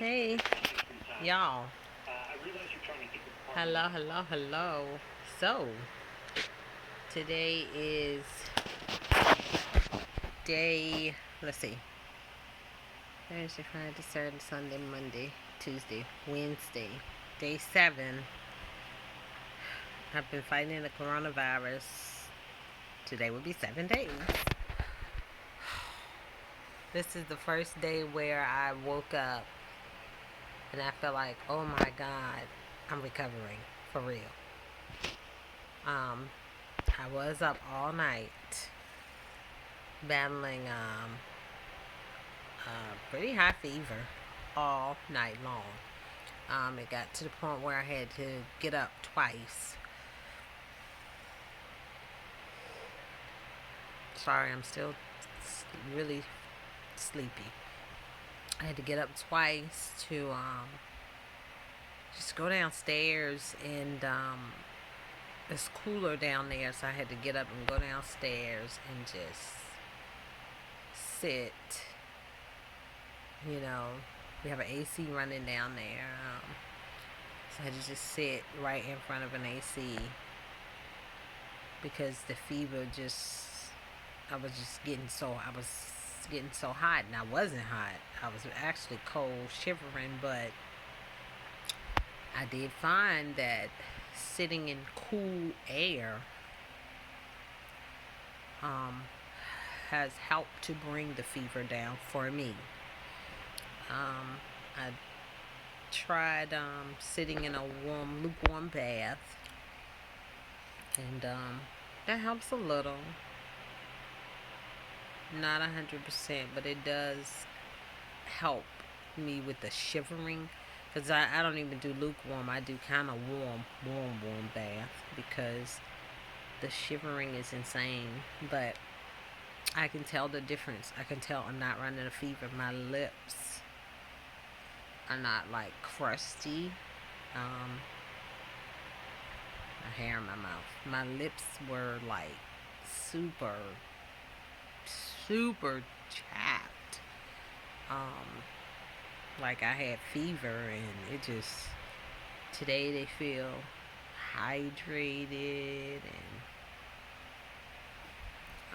Hey, y'all. Hello, hello, hello. So, today is day, let's see, Thursday, Friday, Saturday, Sunday, Monday, Tuesday, Wednesday, day 7. I've been fighting the coronavirus. Today will be 7 days. This is the first day where I woke up and I felt like, oh my God, I'm recovering for real. I was up all night battling pretty high fever all night long. It got to the point where I had to get up twice. Sorry, I'm still really sleepy. I had to get up twice to just go downstairs, and it's cooler down there, so I had to get up and go downstairs and just sit. You know, we have an AC running down there. So I had to just sit right in front of an AC because the fever I was getting so hot, and I wasn't hot. I was actually cold, shivering, but I did find that sitting in cool air has helped to bring the fever down for me. I tried sitting in a lukewarm bath, and that helps a little. Not 100%, but it does help me with the shivering. Because I don't even do lukewarm. I do kind of warm bath because the shivering is insane. But I can tell the difference. I can tell I'm not running a fever. My lips are not like crusty. My hair in my mouth. My lips were like super, super chapped. Like I had fever, and it just, today they feel hydrated,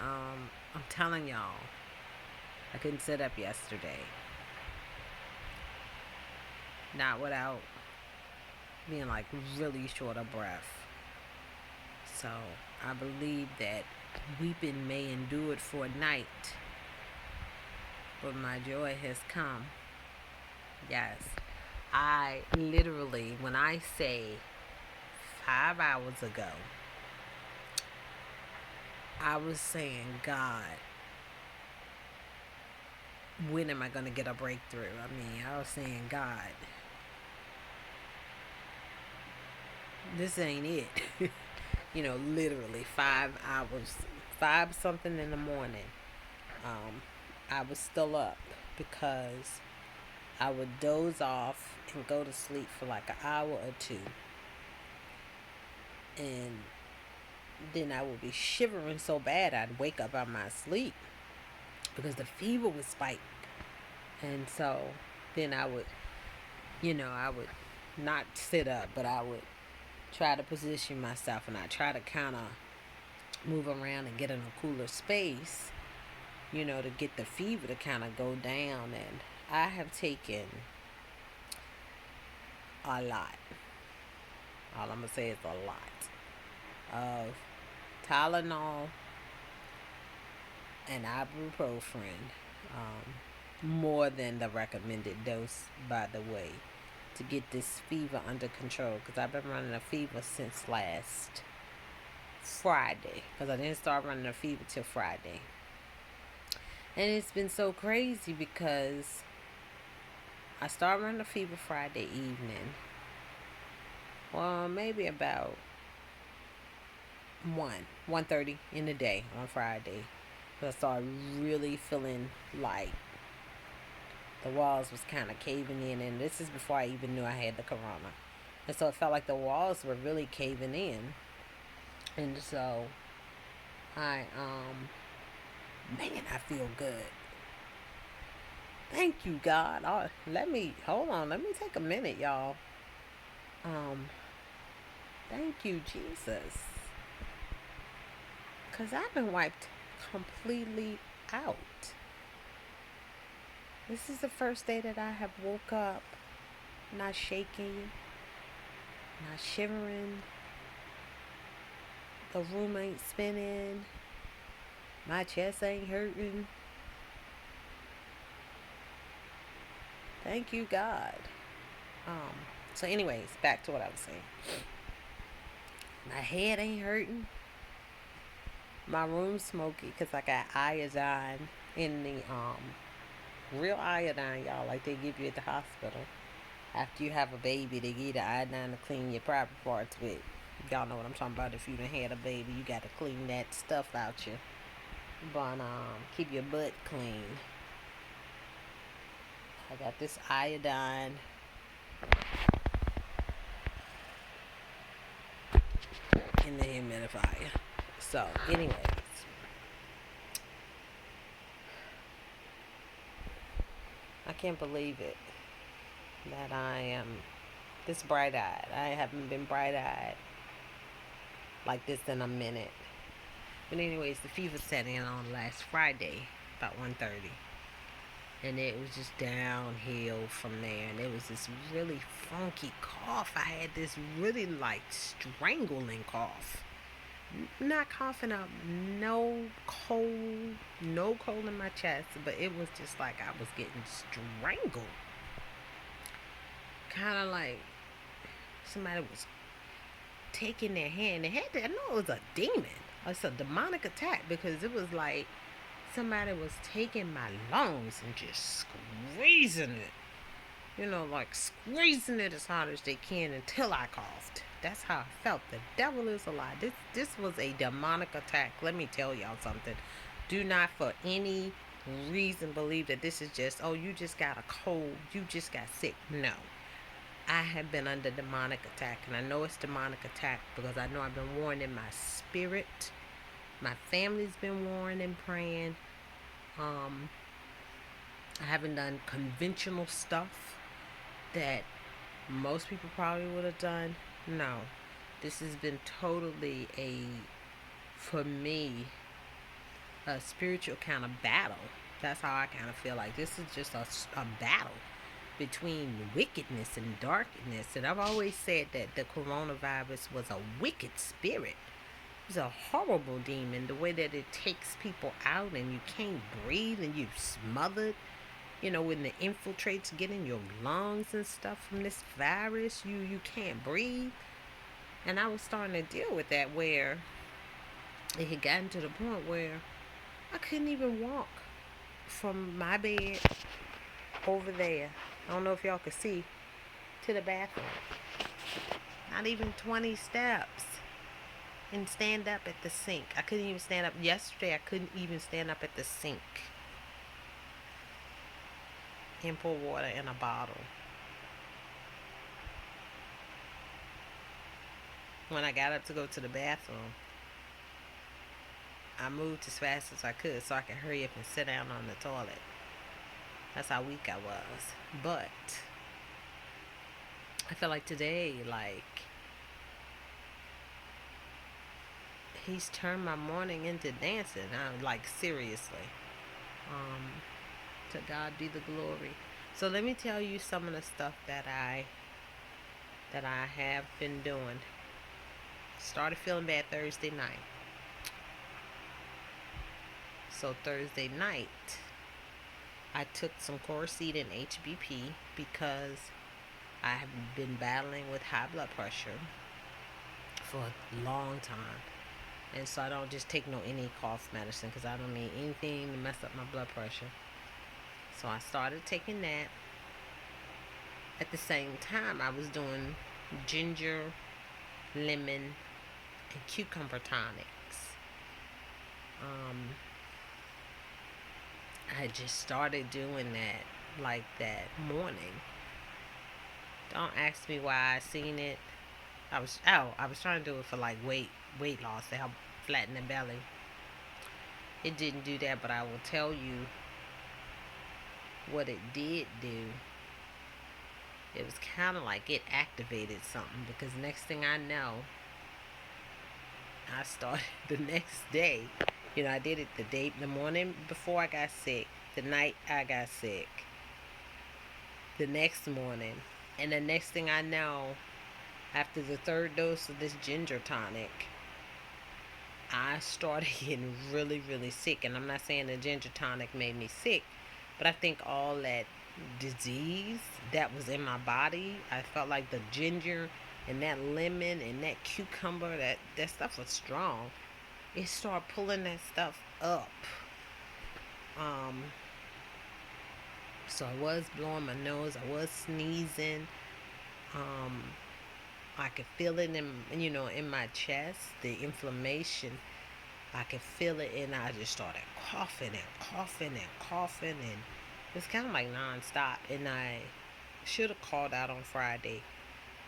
and I'm telling y'all, I couldn't sit up yesterday. Not without being like really short of breath. So I believe that weeping may endure for a night, but my joy has come. Yes. I literally, when I say 5 hours ago, I was saying, God, when am I going to get a breakthrough? I mean, I was saying, God, this ain't it. Literally 5 hours, 5 something in the morning. I was still up because I would doze off and go to sleep for like an hour or two. And then I would be shivering so bad I'd wake up out of my sleep because the fever would spike. And so then I would not sit up, but I would try to position myself, and I try to kind of move around and get in a cooler space, to get the fever to kind of go down. And I have taken a lot. All I'm going to say is a lot of Tylenol and ibuprofen, more than the recommended dose, by the way, to get this fever under control, because I've been running a fever since last Friday, because I didn't start running a fever till Friday. And it's been so crazy because I started running a fever Friday evening. Well, maybe about 1:30 in the day on Friday. But I started really feeling like the walls was kind of caving in, and this is before I even knew I had the corona. And so it felt like the walls were really caving in. And so man, I feel good. Thank you, God. Oh, let me hold on. Let me take a minute, y'all. Um, thank you, Jesus, cause I've been wiped completely out. This is the first day that I have woke up not shaking, not shivering. The room ain't spinning. My chest ain't hurting. Thank you, God. Um, so anyways, back to what I was saying. My head ain't hurting. My room's smoky because I got iodine in the real iodine, y'all, like they give you at the hospital. After you have a baby, they give you the iodine to clean your private parts with. Y'all know what I'm talking about. If you done had a baby, you got to clean that stuff out you. But keep your butt clean. I got this iodine in the humidifier. So, anyways, I can't believe it that I am this bright eyed. I haven't been bright eyed like this in a minute. But anyways, the fever set in on last Friday about 1:30. And it was just downhill from there. And it was this really funky cough. I had this really like strangling cough. Not coughing up no cold in my chest, but it was just like I was getting strangled. Kind of like somebody was taking their hand. I know it was a demon. It's a demonic attack because it was like somebody was taking my lungs and just squeezing it. Like squeezing it as hard as they can until I coughed. That's how I felt. The devil is a lie. This was a demonic attack. Let me tell y'all something. Do not for any reason believe that this is just, oh, you just got a cold, you just got sick. No. I have been under demonic attack, and I know it's demonic attack because I know I've been warned in my spirit. My family's been warned and praying. I haven't done conventional stuff that most people probably would have done. No. This has been totally for me, a spiritual kind of battle. That's how I kind of feel like this is just a battle between wickedness and darkness. And I've always said that the coronavirus was a wicked spirit. It's a horrible demon. The way that it takes people out and you can't breathe and you're smothered. When the infiltrates get in your lungs and stuff from this virus, you can't breathe. And I was starting to deal with that where it had gotten to the point where I couldn't even walk from my bed over there. I don't know if y'all could see to the bathroom. Not even 20 steps. And stand up at the sink. I couldn't even stand up. Yesterday, I couldn't even stand up at the sink and pour water in a bottle. When I got up to go to the bathroom, I moved as fast as I could so I could hurry up and sit down on the toilet. That's how weak I was. But I feel like today, he's turned my morning into dancing. I'm like, seriously. To God be the glory. So let me tell you some of the stuff that I have been doing. Started feeling bad Thursday night. So Thursday night, I took some Coricidin HBP because I have been battling with high blood pressure for a long time. And so I don't just take any cough medicine because I don't need anything to mess up my blood pressure. So I started taking that. At the same time, I was doing ginger, lemon, and cucumber tonics. I just started doing that like that morning. Don't ask me why I seen it. I was trying to do it for like weight loss to help flatten the belly. It didn't do that, but I will tell you what it did do, it was kind of like it activated something, because next thing I know, I started the next day. I did it the morning before I got sick, the night I got sick, the next morning. And the next thing I know, after the third dose of this ginger tonic, I started getting really, really sick. And I'm not saying the ginger tonic made me sick, but I think all that disease that was in my body, I felt like the ginger and that lemon and that cucumber, that stuff was strong. It started pulling that stuff up. Um, so I was blowing my nose. I was sneezing. Um, I could feel it in my chest, the inflammation. I could feel it, and I just started coughing and coughing and coughing, and it was kind of like nonstop. And I should have called out on Friday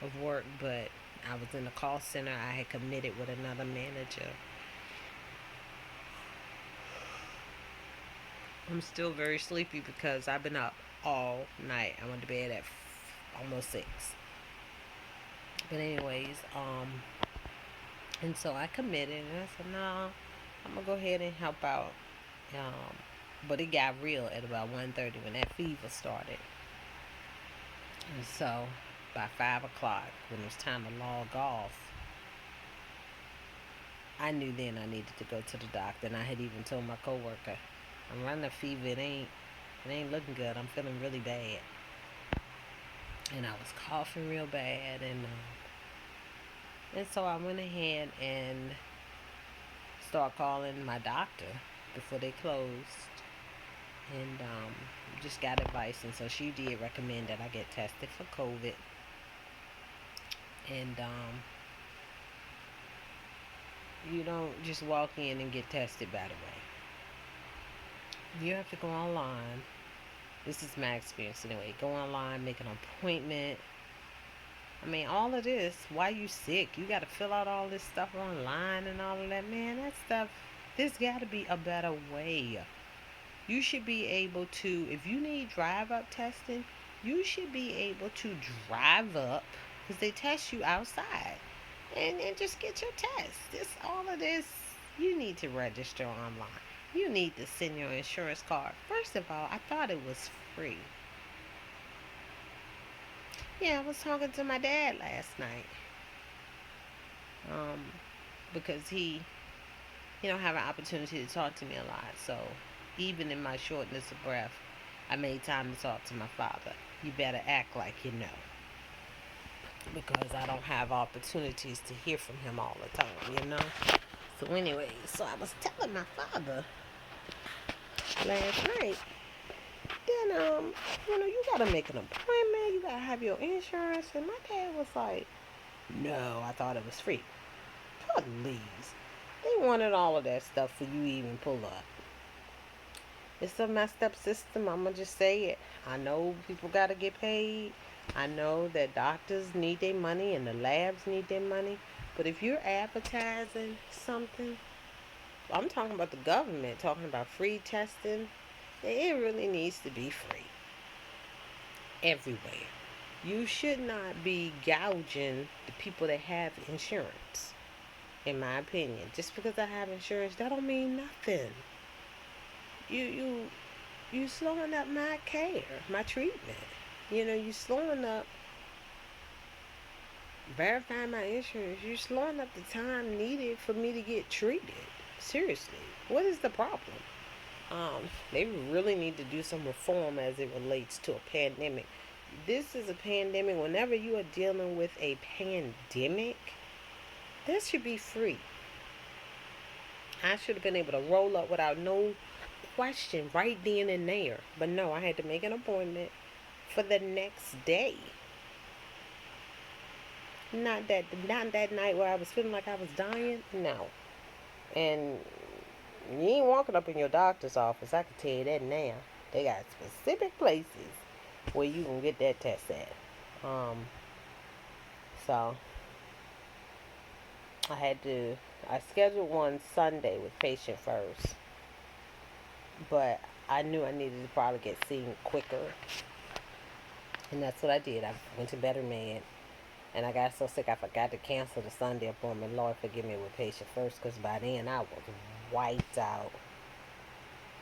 of work, but I was in the call center. I had committed with another manager. I'm still very sleepy because I've been up all night. I went to bed at almost 6. But anyways, and so I committed, and I said, no, I'm gonna go ahead and help out. Um, but it got real at about 1:30 when that fever started. And so by 5 o'clock, when it was time to log off, I knew then I needed to go to the doctor. And I had even told my coworker, I'm running a fever. It ain't looking good. I'm feeling really bad. And I was coughing real bad, and so I went ahead and started calling my doctor before they closed, and just got advice. And so she did recommend that I get tested for COVID. And you don't just walk in and get tested, by the way. You have to go online. This is my experience anyway. Go online, make an appointment. I mean, all of this, why you sick? You got to fill out all this stuff online and all of that. Man, that stuff, there's got to be a better way. You should be able to, if you need drive up testing, you should be able to drive up, because they test you outside, and just get your test. All of this, you need to register online. You need to send your insurance card. First of all, I thought it was free. Yeah, I was talking to my dad last night. Um, because he, have an opportunity to talk to me a lot. So even in my shortness of breath, I made time to talk to my father. You better act like you know, because I don't have opportunities to hear from him all the time. So anyway, so I was telling my father last night, then you gotta make an appointment, you gotta have your insurance, and my dad was like, no, I thought it was free. Please. They wanted all of that stuff for you even pull up. It's a messed up system. I'm going to just say it. I know people got to get paid. I know that doctors need their money and the labs need their money. But if you're advertising something, I'm talking about the government, talking about free testing, it really needs to be free everywhere. You should not be gouging the people that have insurance, in my opinion. Just because I have insurance, that don't mean nothing. You slowing up my care, my treatment. You slowing up verifying my insurance. You're slowing up the time needed for me to get treated. Seriously, what is the problem? They really need to do some reform as it relates to a pandemic. This is a pandemic. Whenever you are dealing with a pandemic, that should be free. I should have been able to roll up without no question right then and there. But no, I had to make an appointment for the next day. Not that night where I was feeling like I was dying. No. And you ain't walking up in your doctor's office. I can tell you that now. They got specific places where you can get that test at. So I scheduled one Sunday with Patient First. But I knew I needed to probably get seen quicker, and that's what I did. I went to Better Med, and I got so sick I forgot to cancel the Sunday appointment. Lord forgive me with patient first, because by then I was wiped out.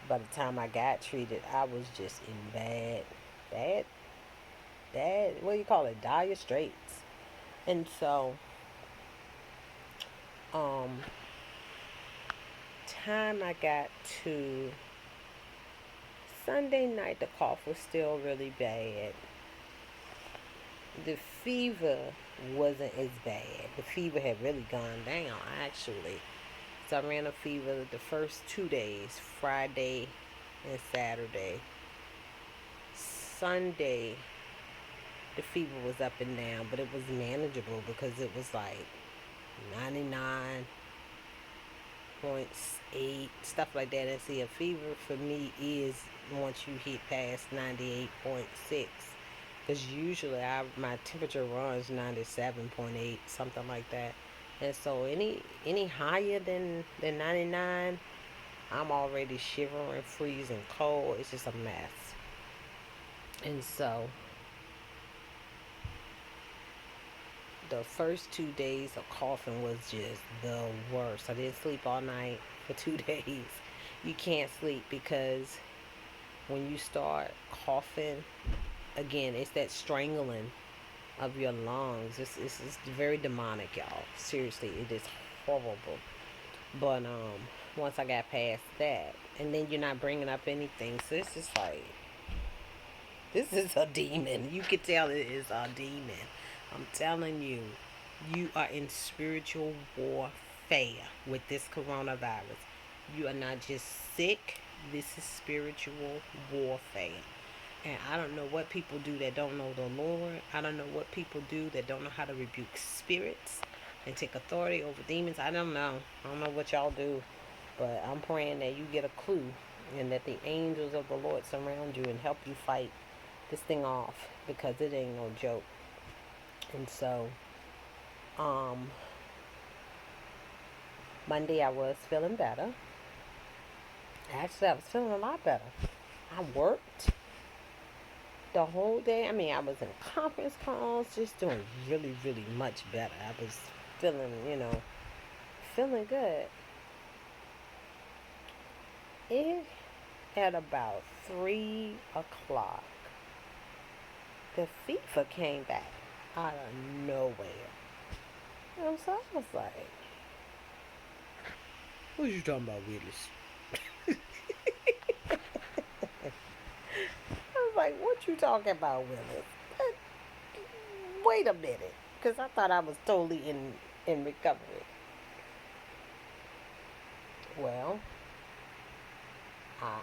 By the time I got treated, I was just in bad, what do you call it, dire straits. And so, um, time I got to Sunday night, the cough was still really bad. The fever wasn't as bad. The fever had really gone down, actually. So I ran a fever the first 2 days, Friday and Saturday. Sunday, the fever was up and down, but it was manageable because it was like 99.8, stuff like that. And see, a fever for me is once you hit past 98.6. Because usually my temperature runs 97.8, something like that. And so any higher than 99, I'm already shivering, freezing cold. It's just a mess. And so the first 2 days of coughing was just the worst. I didn't sleep all night for 2 days. You can't sleep because when you start coughing, again, it's that strangling of your lungs. It's very demonic, y'all. Seriously, it is horrible. But once I got past that, and then you're not bringing up anything, so it's just like, this is a demon. You can tell it is a demon. I'm telling you, you are in spiritual warfare with this coronavirus. You are not just sick. This is spiritual warfare. And I don't know what people do that don't know the Lord. I don't know what people do that don't know how to rebuke spirits and take authority over demons. I don't know. I don't know what y'all do. But I'm praying that you get a clue and that the angels of the Lord surround you and help you fight this thing off, because it ain't no joke. And so, Monday I was feeling better. Actually, I was feeling a lot better. I worked the whole day. I mean, I was in conference calls, just doing really, really much better. I was feeling, feeling good. It at about 3 o'clock, the fever came back out of nowhere. And so I was like, what you talking about, Willis? I was like, what you talking about, Willis? Wait a minute. Because I thought I was totally in recovery. Well, I,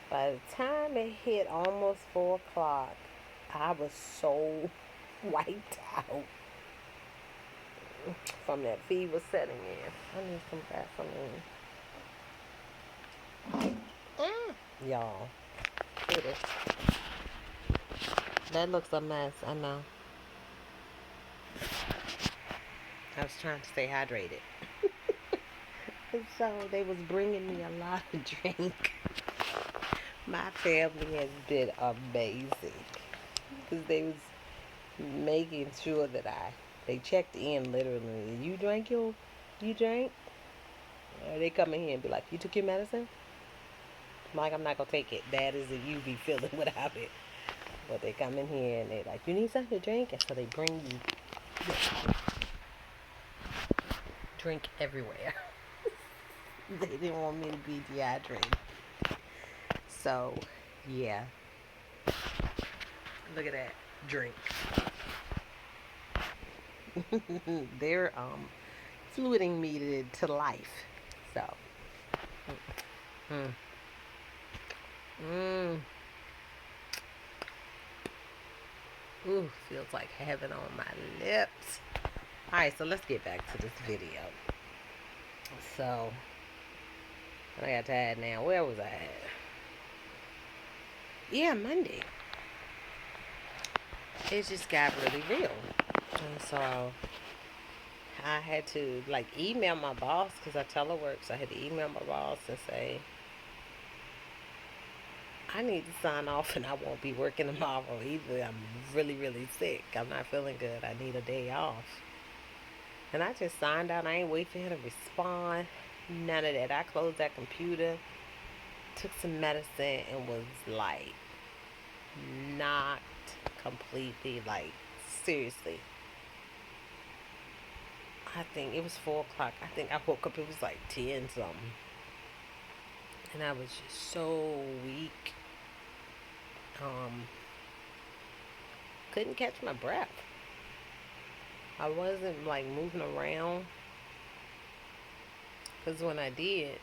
by the time it hit almost 4 o'clock, I was so wiped out from that fever setting in. I need some Vaseline. Y'all, it is. That looks a mess, I know. I was trying to stay hydrated. And so they was bringing me a lot of drink. My family has been amazing, because they was making sure that they checked in literally. You drank? They come in here and be like, you took your medicine? I'm like, I'm not gonna take it. Bad as you be feeling without it. But they come in here and they like, you need something to drink? And so they bring you drink everywhere. They didn't want me to be dehydrated. So, yeah. Look at that. Drink. They're fluiding me to life. So. Ooh, feels like heaven on my lips. Alright, so let's get back to this video. So, I got tired now. Where was I at? Yeah, Monday. It just got really real. And so, I had to email my boss, because I telework. So I had to email my boss and say, I need to sign off and I won't be working tomorrow either. I'm really, really sick. I'm not feeling good. I need a day off. And I just signed out. I ain't wait for him to respond. None of that. I closed that computer, took some medicine, and was like knocked completely. Like, seriously. I think it was 4 o'clock. I think I woke up, it was like 10 something. And I was just so weak. Um, couldn't catch my breath. I wasn't like moving around. Because when I did,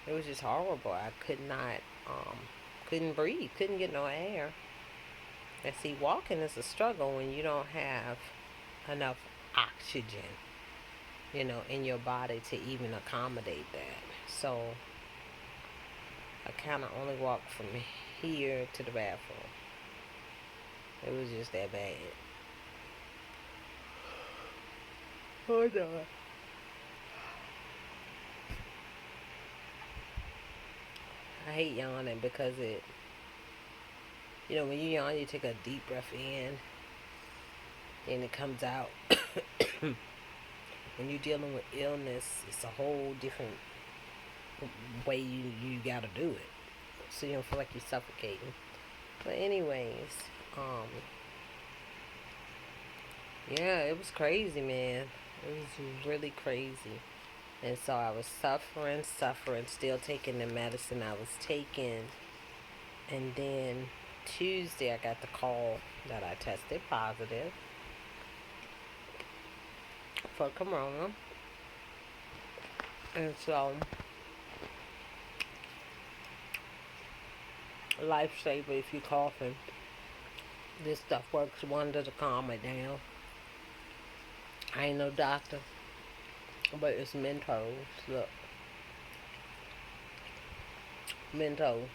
it was just horrible. I could not, couldn't breathe, couldn't get no air. And see, walking is a struggle when you don't have enough oxygen, in your body to even accommodate that. So I kind of only walked from here to the bathroom. It was just that bad. Hold on. I hate yawning because when you yawn, you take a deep breath in and it comes out. When you're dealing with illness, it's a whole different way you gotta do it. So you don't feel like you're suffocating. But anyways, yeah, it was crazy, man. It was really crazy. And so I was suffering, still taking the medicine I was taking. And then Tuesday, I got the call that I tested positive for corona. And so, lifesaver if you're coughing. This stuff works wonder to calm it down. I ain't no doctor, but it's Mentos. Look, Mentos,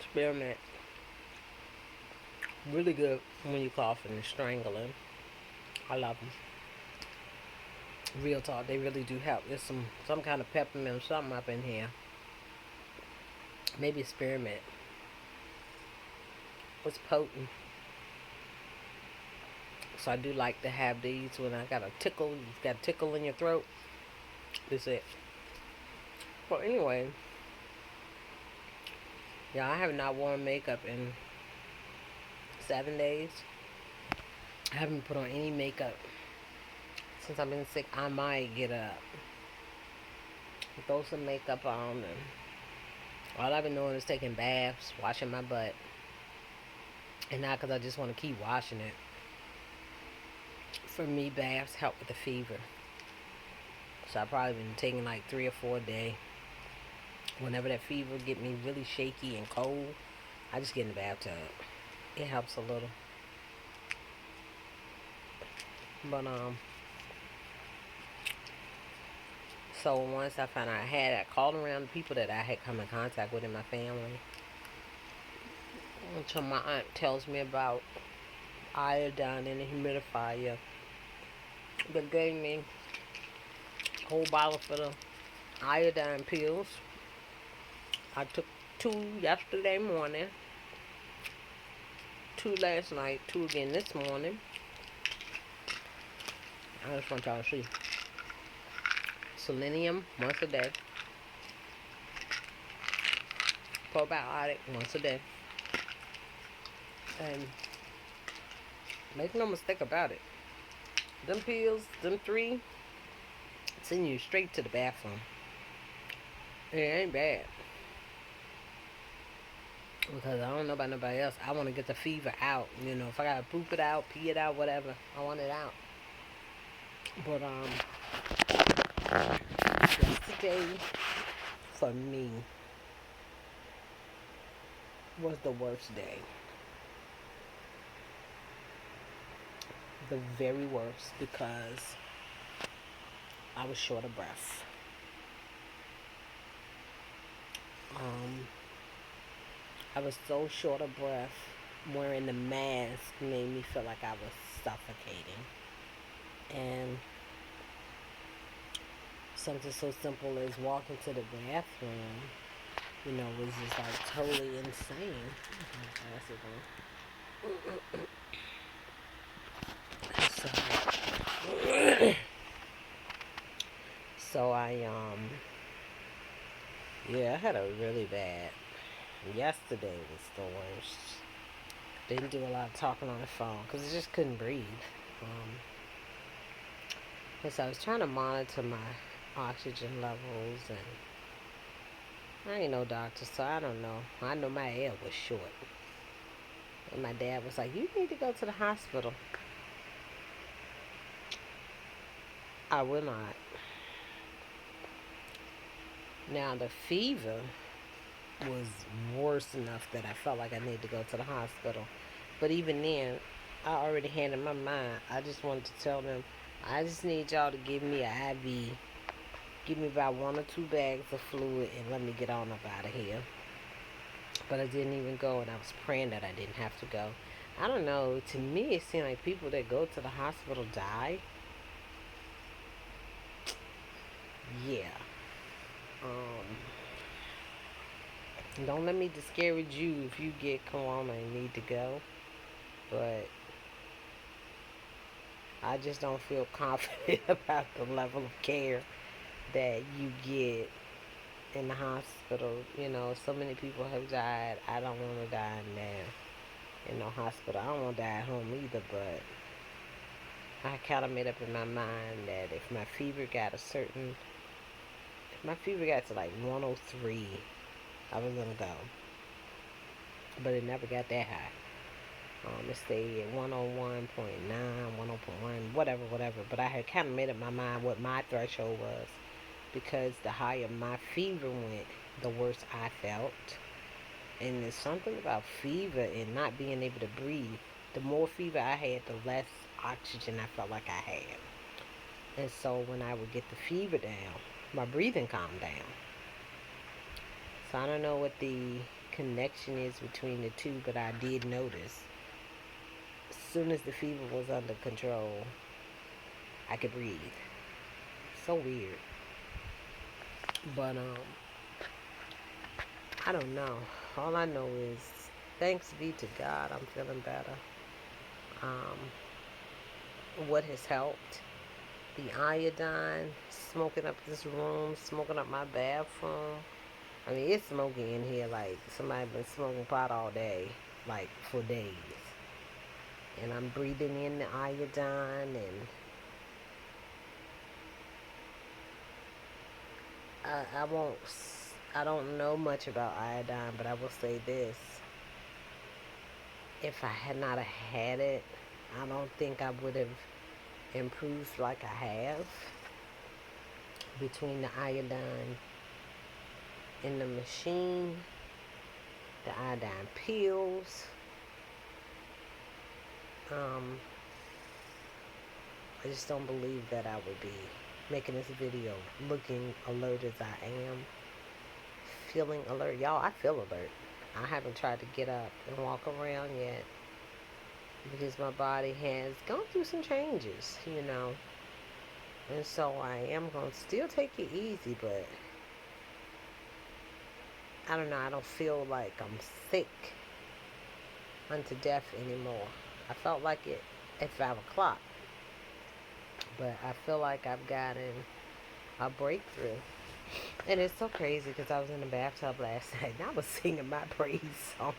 spearmint, really good when you're coughing and strangling. I love them. Real talk, they really do help. There's some kind of peppermint or something up in here. Maybe spearmint. It's potent. So I do like to have these when I got a tickle. You've got a tickle in your throat. This is it. Well, anyway, yeah, I have not worn makeup in 7 days. I haven't put on any makeup since I've been sick. I might get up, throw some makeup on, and all I've been doing is taking baths, washing my butt, and not because I just want to keep washing it. For me, baths help with the fever. So I've probably been taking like 3 or 4 a day. Whenever that fever get me really shaky and cold, I just get in the bathtub. It helps a little. But so once I found out I called around the people that I had come in contact with in my family. Until my aunt tells me about iodine in the humidifier. They gave me a whole bottle full of iodine pills. I took 2 yesterday morning, 2 last night, 2 again this morning. I just want y'all to see. Selenium once a day. Probiotic once a day. And make no mistake about it. Them pills, them 3, send you straight to the bathroom. It ain't bad. Because I don't know about nobody else. I want to get the fever out. If I gotta poop it out, pee it out, whatever, I want it out. But yesterday for me was the worst day. The very worst, because I was short of breath. I was so short of breath. Wearing the mask made me feel like I was suffocating. And something so simple as walking to the bathroom was just like totally insane. So, so yeah, I had a really bad. Yesterday was the worst. Didn't do a lot of talking on the phone because I just couldn't breathe. Um, and so I was trying to monitor my oxygen levels, and I ain't no doctor, so I don't know. I know my air was short. And my dad was like, "You need to go to the hospital." I will not. Now, the fever was worse enough that I felt like I needed to go to the hospital. But even then, I already had in my mind, I just wanted to tell them, I just need y'all to give me an IV. Give me about 1 or 2 bags of fluid and let me get on up out of here. But I didn't even go, and I was praying that I didn't have to go. I don't know. To me, it seemed like people that go to the hospital die. Yeah. Um, don't let me discourage you if you get corona and need to go. But I just don't feel confident about the level of care that you get in the hospital. So many people have died. I don't want to die in no hospital. I don't want to die at home either, but I kind of made up in my mind that if my fever got to like 103, I was gonna go. But it never got that high. It stayed at 101.9, 101.1, whatever. But I had kind of made up my mind what my threshold was, because the higher my fever went, the worse I felt. And there's something about fever and not being able to breathe. The more fever I had, the less oxygen I felt like I had. And so when I would get the fever down, my breathing calmed down. So I don't know what the connection is between the two, but I did notice as soon as the fever was under control, I could breathe. So weird. But I don't know. All I know is, thanks be to God, I'm feeling better. Um, what has helped? The iodine, smoking up this room, smoking up my bathroom. I mean, it's smoky in here like somebody been smoking pot all day, like for days. And I'm breathing in the iodine, and I won't. I don't know much about iodine, but I will say this: if I had not had it, I don't think I would have improved like I have. Between the iodine in the machine, the iodine pills, um, I just don't believe that I would be making this video looking alert as I am, feeling alert. Y'all, I feel alert. I haven't tried to get up and walk around yet because my body has gone through some changes. And so I am going to still take it easy, but I don't know. I don't feel like I'm sick unto death anymore. I felt like it at 5 o'clock, but I feel like I've gotten a breakthrough. And it's so crazy because I was in the bathtub last night and I was singing my praise songs.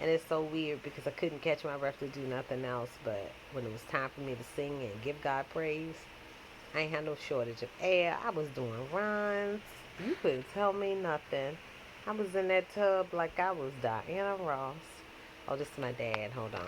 And it's so weird because I couldn't catch my breath to do nothing else. But when it was time for me to sing and give God praise, I ain't had no shortage of air. I was doing runs. You couldn't tell me nothing. I was in that tub like I was Diana Ross. Oh, this is my dad. Hold on.